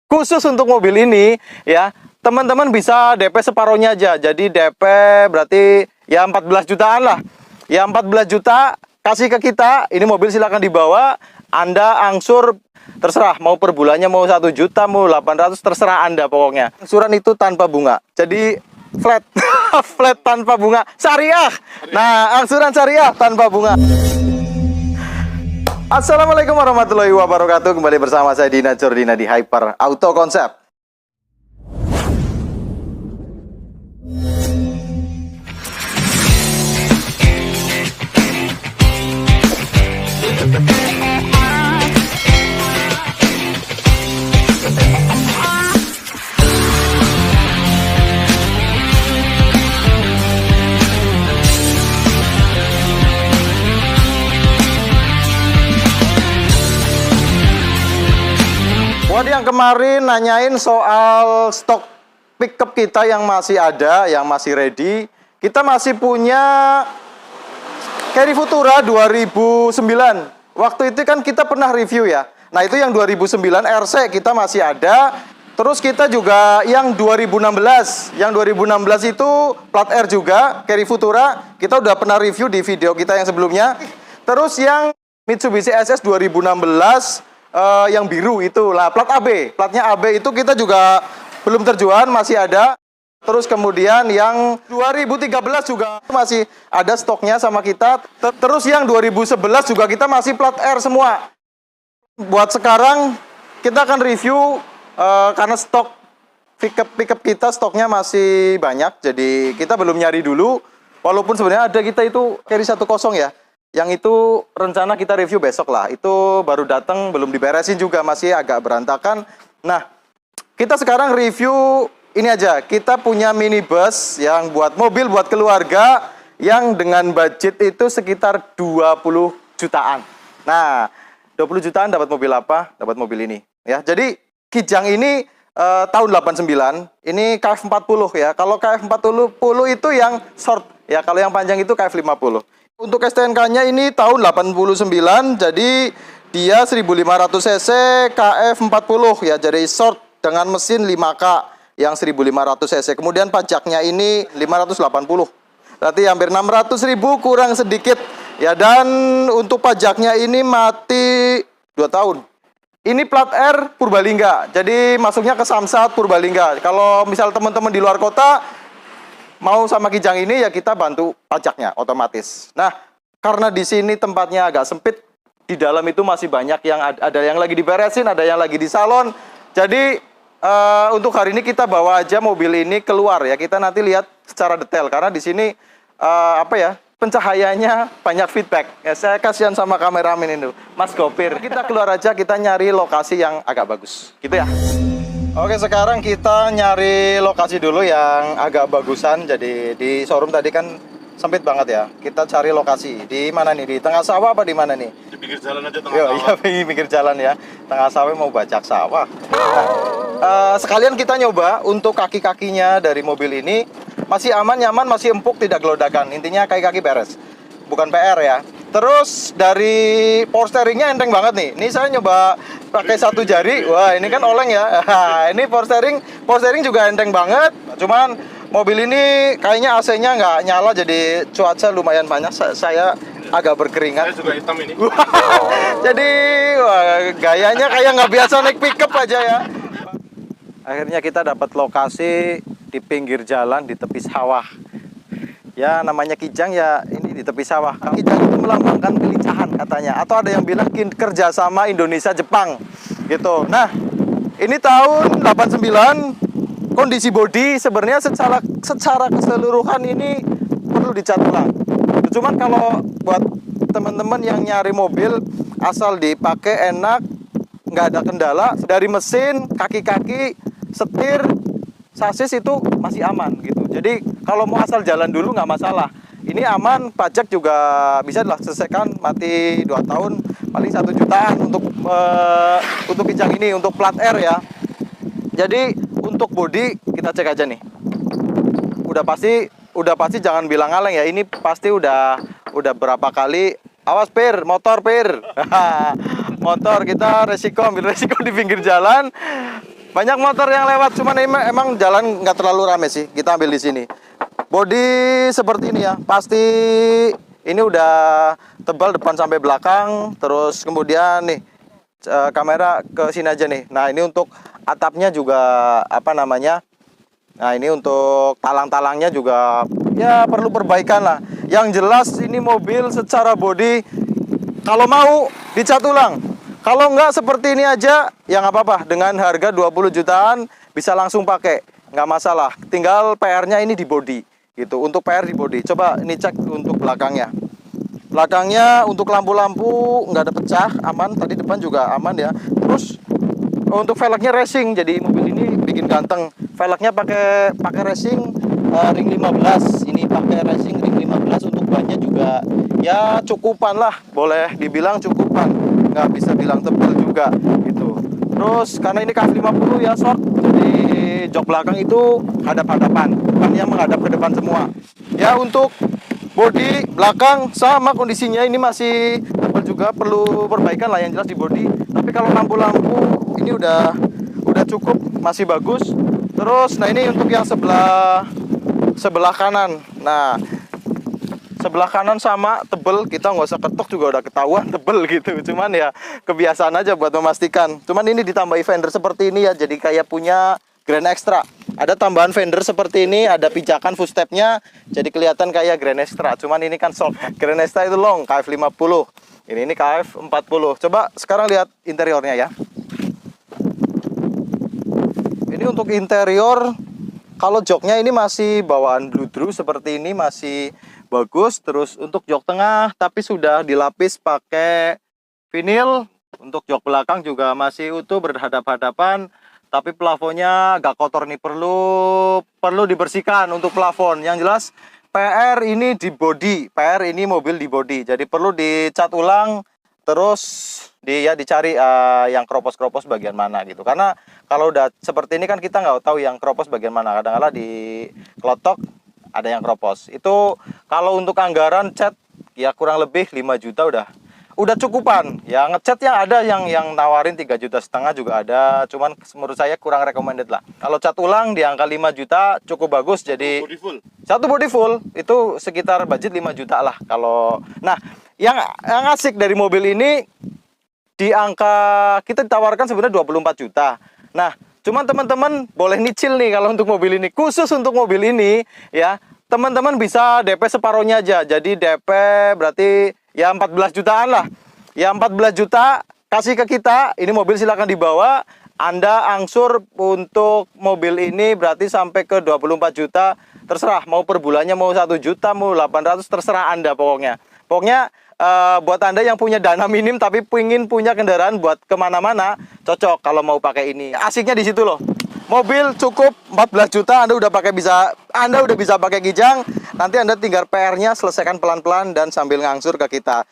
khusus untuk mobil ini ya, teman-teman bisa DP separohnya aja. Jadi DP berarti ya 14 jutaan lah. Ya 14 juta kasih ke kita, ini mobil silahkan dibawa. Anda angsur terserah, mau per bulannya mau 1 juta, mau 800, terserah Anda pokoknya. Angsuran itu tanpa bunga. Jadi flat, flat tanpa bunga, syariah. Nah, angsuran syariah tanpa bunga. Assalamualaikum warahmatullahi wabarakatuh. Kembali bersama saya Dina Jordina di Hyper Auto Concept. Buat yang kemarin nanyain soal stok pickup kita yang masih ada, yang masih ready, kita masih punya Carry Futura 2009. Waktu itu kan kita pernah review ya. Nah itu yang 2009 RC kita masih ada. Terus kita juga yang 2016. Yang 2016 itu plat R juga, Carry Futura. Kita udah pernah review di video kita yang sebelumnya. Terus yang Mitsubishi SS 2016 yang biru itu lah, plat AB. Platnya AB itu kita juga belum terjual, masih ada. Terus kemudian yang 2013 juga masih ada stoknya sama kita. Terus yang 2011 juga kita masih plat R semua. Buat sekarang kita akan review karena stok pickup kita stoknya masih banyak. Jadi kita belum nyari dulu. Walaupun sebenarnya ada kita itu Carry 10 ya. Yang itu rencana kita review besok lah. Itu baru datang, belum diberesin juga, masih agak berantakan. Nah, kita sekarang review ini aja. Kita punya minibus yang buat mobil, buat keluarga, yang dengan budget itu sekitar 20 jutaan. Nah, 20 jutaan dapat mobil apa? Dapat mobil ini. Ya, jadi Kijang ini tahun 89, ini KF40 ya. Kalau KF40 itu yang short, ya kalau yang panjang itu KF50. Untuk STNK-nya ini tahun 89, jadi dia 1500 cc KF40 ya, jadi short dengan mesin 5K yang 1500 cc. Kemudian pajaknya ini 580. Berarti hampir 600.000 kurang sedikit ya, dan untuk pajaknya ini mati 2 tahun. Ini plat R Purbalingga. Jadi masuknya ke Samsat Purbalingga. Kalau misal teman-teman di luar kota mau sama Kijang ini ya kita bantu pajaknya otomatis. Nah, karena di sini tempatnya agak sempit, di dalam itu masih banyak yang ada yang lagi diberesin, ada yang lagi di salon. Jadi untuk hari ini kita bawa aja mobil ini keluar ya. Kita nanti lihat secara detail karena di sini pencahayaannya banyak feedback. Ya, saya kasihan sama kameramen ini, Mas Gopir. Kita keluar aja, kita nyari lokasi yang agak bagus. Gitu ya. Oke, sekarang kita nyari lokasi dulu yang agak bagusan. Jadi di showroom tadi kan sempit banget ya. Kita cari lokasi. Di mana nih? Di tengah sawah apa di mana nih? Di pinggir jalan aja, tengah sawah. Iya, di pinggir jalan ya. Tengah sawah mau bajak sawah. Nah, sekalian kita nyoba untuk kaki-kakinya dari mobil ini. Masih aman, nyaman, masih empuk, tidak gelodakan. Intinya kaki-kaki beres. Bukan PR ya. Terus dari power steeringnya enteng banget nih. Ini saya nyoba pakai 1 jari. Wah, ini kan oleng ya. Ini power steering juga enteng banget. Cuman mobil ini kayaknya AC-nya nggak nyala, jadi cuaca lumayan panas. Saya agak berkeringat. Saya juga hitam ini. Jadi gayanya kayak nggak biasa naik pickup aja ya. Akhirnya kita dapat lokasi di pinggir jalan di tepi sawah. Ya namanya Kijang ya ini di tepi sawah. Kijang itu melambangkan kelincahan katanya. Atau ada yang bilang kerjasama Indonesia-Jepang gitu. Nah ini tahun 89. Kondisi bodi sebenarnya secara keseluruhan ini perlu dicat ulang. Cuman kalau buat teman-teman yang nyari mobil asal dipakai enak, nggak ada kendala. Dari mesin, kaki-kaki, setir, sasis itu masih aman gitu. Jadi kalau mau asal jalan dulu nggak masalah. Ini aman, pajak juga bisa diselesaikan, mati 2 tahun, paling 1 jutaan untuk Kijang ini, untuk plat R ya. Jadi untuk bodi kita cek aja nih. Udah pasti jangan bilang kaleng ya. Ini pasti udah berapa kali. Awas Pir, motor Pir. Motor kita ambil resiko di pinggir jalan. Banyak motor yang lewat, cuman ini emang jalan nggak terlalu rame sih. Kita ambil di sini. Bodi seperti ini ya, pasti ini udah tebal depan sampai belakang. Terus kemudian nih kamera ke sini aja nih. Nah ini untuk atapnya juga apa namanya? Nah ini untuk talang-talangnya juga ya perlu perbaikan lah. Yang jelas ini mobil secara bodi kalau mau dicat ulang. Kalau nggak seperti ini aja, ya nggak apa-apa. Dengan harga 20 jutaan bisa langsung pakai, nggak masalah. Tinggal PR-nya ini di bodi, gitu. Untuk PR di bodi. Coba ini cek untuk belakangnya. Belakangnya untuk lampu-lampu nggak ada pecah, aman. Tadi depan juga aman ya. Terus untuk velgnya racing, jadi mobil ini bikin ganteng. Velgnya pakai racing ring 15. Ini pakai racing ring 15. Untuk bannya juga ya cukupan lah, boleh dibilang cukupan. Nggak bisa bilang tebal juga gitu. Terus karena ini KF50 ya short, jadi jok belakang itu hadap-hadapan, bukan yang menghadap ke depan semua. Ya untuk bodi belakang sama kondisinya ini masih tebal juga, perlu perbaikan lah yang jelas di bodi. Tapi kalau lampu-lampu ini udah cukup, masih bagus. Terus nah ini untuk yang sebelah kanan. Nah sebelah kanan sama tebel, kita nggak usah ketok juga udah ketahuan tebel gitu. Cuman ya kebiasaan aja buat memastikan. Cuman ini ditambahi fender seperti ini ya, jadi kayak punya Grand Extra. Ada tambahan fender seperti ini, ada pijakan footstepnya, jadi kelihatan kayak Grand Extra. Cuman ini kan short, Grand Extra itu long, KF50. Ini KF40. Coba sekarang lihat interiornya ya. Ini untuk interior, kalau joknya ini masih bawaan Blue seperti ini, masih bagus. Terus untuk jok tengah tapi sudah dilapis pakai vinil. Untuk jok belakang juga masih utuh berhadap-hadapan, tapi plafonnya agak kotor nih, perlu dibersihkan untuk plafon. Yang jelas PR ini di body, PR ini mobil di body, jadi perlu dicat ulang. Terus dicari yang kropos bagian mana gitu, karena kalau udah seperti ini kan kita nggak tahu yang kropos bagian mana. Kadang-kadang di klotok ada yang kropos. Itu kalau untuk anggaran cat ya kurang lebih 5 juta udah cukupan. Ya ngecat yang ada yang nawarin 3,5 juta juga ada. Cuman menurut saya kurang recommended lah. Kalau cat ulang di angka 5 juta cukup bagus. Jadi satu body full itu sekitar budget 5 juta lah. Kalau nah yang asik dari mobil ini di angka kita ditawarkan sebenarnya 24 juta. Nah, cuman teman-teman boleh nyicil nih kalau untuk mobil ini. Khusus untuk mobil ini ya, teman-teman bisa DP separohnya aja. Jadi DP berarti ya 14 jutaan lah. Ya 14 juta kasih ke kita, ini mobil silakan dibawa. Anda angsur untuk mobil ini berarti sampai ke 24 juta. Terserah mau per bulannya mau 1 juta, mau 800, terserah Anda pokoknya. Pokoknya buat Anda yang punya dana minim tapi ingin punya kendaraan buat kemana-mana, cocok kalau mau pakai ini. Asiknya di situ loh. Mobil cukup 14 juta, Anda udah bisa pakai Kijang. Nanti Anda tinggal PR-nya selesaikan pelan-pelan dan sambil ngangsur ke kita.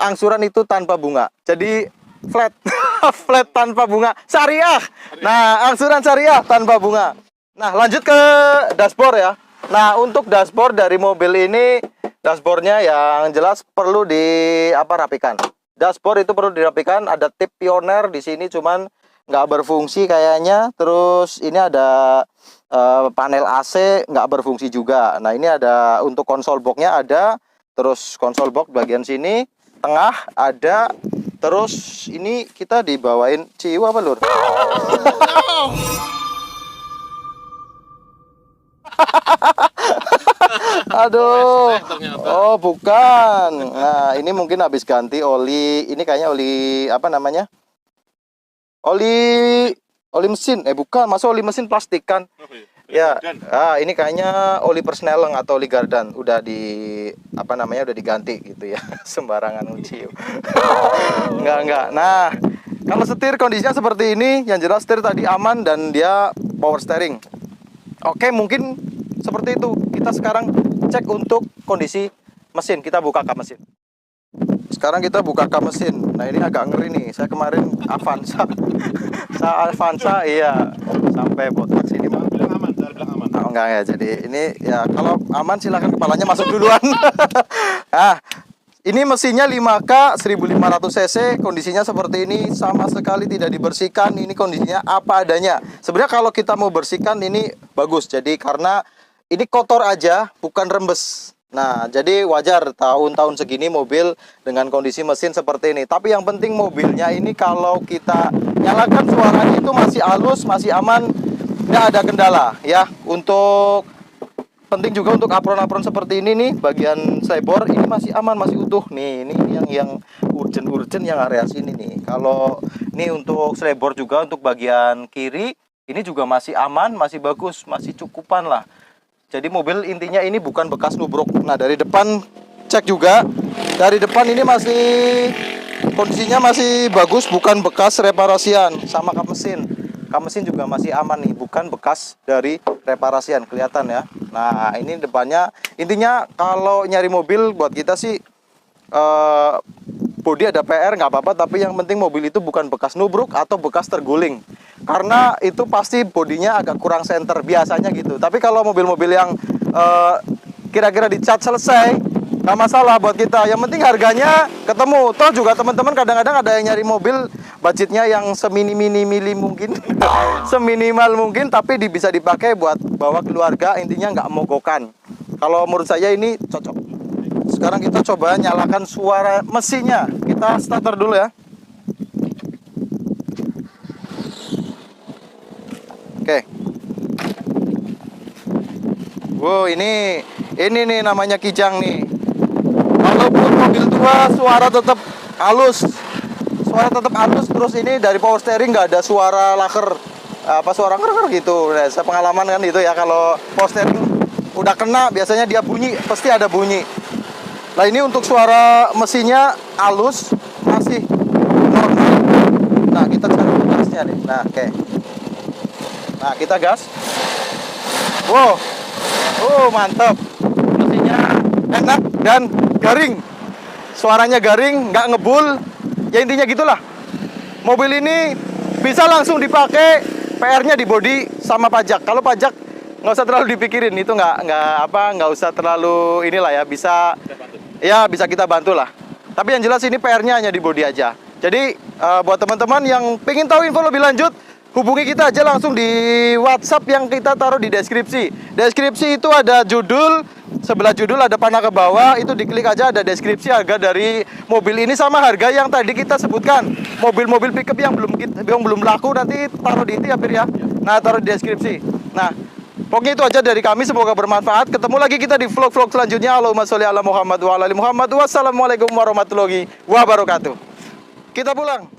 Angsuran itu tanpa bunga. Jadi flat. Flat tanpa bunga. Syariah. Nah, angsuran syariah tanpa bunga. Nah, lanjut ke dashboard ya. Nah, untuk dashboard dari mobil ini, dashboardnya yang jelas perlu rapikan. Dashboard itu perlu dirapikan. Ada tip pioner di sini, cuman nggak berfungsi kayaknya. Terus ini ada panel AC nggak berfungsi juga. Nah ini ada untuk konsol boxnya ada. Terus konsol box bagian sini tengah ada. Terus ini kita dibawain ciu apa lur? Aduh. Oh, bukan. Nah, ini mungkin habis ganti oli. Ini kayaknya oli apa namanya? Oli mesin. Bukan, masa oli mesin plastik kan? Ya. Ini kayaknya oli persneleng atau oli gardan. Udah udah diganti gitu ya. Sembarangan ciu. Enggak. Nah, kalau setir kondisinya seperti ini, yang jelas setir tadi aman dan dia power steering. Oke, mungkin seperti itu. Kita sekarang cek untuk kondisi mesin. Kita buka kap mesin. Sekarang kita buka kap mesin. Nah ini agak ngeri nih. Saya kemarin Avanza. Iya. Sampai botak sini. Saya bilang aman. Oh, enggak ya. Jadi ini ya kalau aman silakan kepalanya masuk duluan. Nah, Ini mesinnya 5K 1500 cc, kondisinya seperti ini, sama sekali tidak dibersihkan. Ini kondisinya apa adanya. Sebenarnya kalau kita mau bersihkan ini bagus. Jadi karena ini kotor aja, bukan rembes. Nah, jadi wajar tahun-tahun segini mobil dengan kondisi mesin seperti ini. Tapi yang penting mobilnya ini kalau kita nyalakan suaranya itu masih halus, masih aman, nggak ada kendala ya. Untuk penting juga untuk apron-apron seperti ini nih, bagian cyber ini masih aman, masih utuh nih. Ini yang urgent yang area sini nih. Kalau ini untuk cyber juga untuk bagian kiri ini juga masih aman, masih bagus, masih cukupan lah. Jadi mobil intinya ini bukan bekas nubruk. Nah, dari depan cek juga. Dari depan ini masih kondisinya masih bagus, bukan bekas reparasian. Sama kap mesin. Kap mesin juga masih aman nih, bukan bekas dari reparasian, kelihatan ya. Nah, ini depannya intinya kalau nyari mobil buat kita sih bodi ada PR nggak apa-apa, tapi yang penting mobil itu bukan bekas nubruk atau bekas terguling. Karena itu pasti bodinya agak kurang center biasanya gitu. Tapi kalau mobil-mobil yang kira-kira dicat selesai, nggak masalah buat kita. Yang penting harganya ketemu. Toh juga teman-teman kadang-kadang ada yang nyari mobil budgetnya yang semini-mini mungkin, seminimal mungkin, tapi bisa dipakai buat bawa keluarga. Intinya nggak mogokan. Kalau menurut saya ini cocok. Sekarang kita coba nyalakan suara mesinnya. Kita starter dulu ya. Oke. Wow, ini nih namanya Kijang nih. Walaupun mobil tua suara tetap halus. Suara tetap halus, terus ini dari power steering nggak ada suara laker. Apa suara ker gitu. Nah, saya pengalaman kan itu ya, kalau power steering udah kena biasanya dia bunyi, pasti ada bunyi. Nah, ini untuk suara mesinnya halus, masih normal. Nah, kita cari gasnya nih. Nah, oke. Nah, kita gas. Wow. Mantap. Mesinnya enak dan garing. Suaranya garing, nggak ngebul. Ya intinya gitulah. Mobil ini bisa langsung dipakai, PR-nya di bodi sama pajak. Kalau pajak nggak usah terlalu dipikirin, itu nggak usah terlalu inilah ya, bisa kita bantu lah. Tapi yang jelas ini PR-nya hanya di bodi aja. Jadi buat teman-teman yang pengen tahu info lebih lanjut, hubungi kita aja langsung di WhatsApp yang kita taruh di deskripsi. Deskripsi itu ada judul, sebelah judul ada panah ke bawah, itu diklik aja ada deskripsi harga dari mobil ini sama harga yang tadi kita sebutkan. Mobil-mobil pickup yang belum laku nanti taruh di itu ya, Pir ya. Nah, taruh di deskripsi. Nah, pokoknya itu aja dari kami, semoga bermanfaat. Ketemu lagi kita di vlog-vlog selanjutnya. Allahumma sholli ala Muhammad wa ala ali Muhammad. Wassalamualaikum warahmatullahi wabarakatuh. Kita pulang.